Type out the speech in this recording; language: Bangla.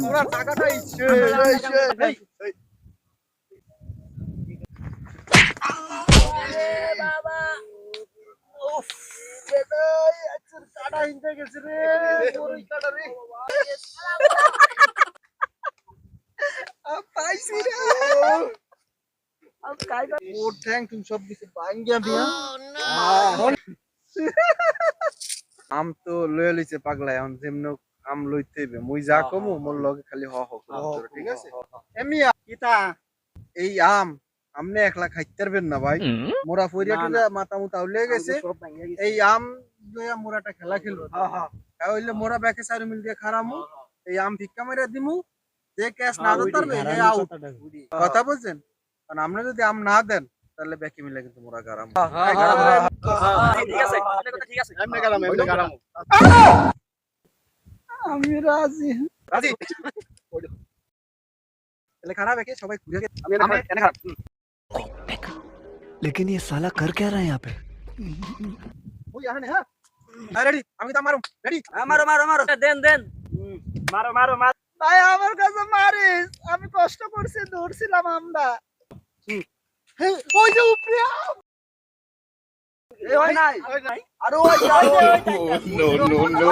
পুরা টাকাটাই বাবা উফ বেটাই আজকের কাটা হিনতে গেছে রে ওই কাটা রে পাইছি রে अब काय कर ओ थैंक तुम सब भी पाएंगे गया भैया আম তো লয়ে লইছে পাগলা এখন যেমন আম লইতে হইবে মুই যা কমু মোর লগে খালি হ হ করে ঠিক আছে এমিয়া কিতা এই আম আমনে একলা খাইতে পারবেন না ভাই মোরা ফরিয়া টুরা মাথা মুতা উলে গেছে এই আম লইয়া মোরাটা খেলা খেলবো হ্যাঁ হইলে মোরা ব্যাকে সারি মিল দিয়ে খারামু এই আম ভিক্ষা মাইরা দিমু যে ক্যাশ না দিতে পারবে হে আউট কথা বুঝছেন কারণ আপনি যদি আম না দেন তাহলে ব্যাকে মিলে কিন্তু মোরা গারাম ঠিক আছে আপনার কথা ঠিক আছে এমনি গারাম আমি রাজি রাজি তাহলে খারাপ है कि সবাই ঘুরে আমি এনে খারাপ लेकिन ये साला कर क्या रहा है यहाँ पे ওই আনে হ্যাঁ রেডি আমি তো মারু রেডি মারো মারো মারো দেন দেন মারো মারো মার ভাই আমার কাছে মারিস আমি কষ্ট করছি দৌড়ছিলাম আমরা ওই যে উপরে এই হয় নাই আরে ওই নো নো নো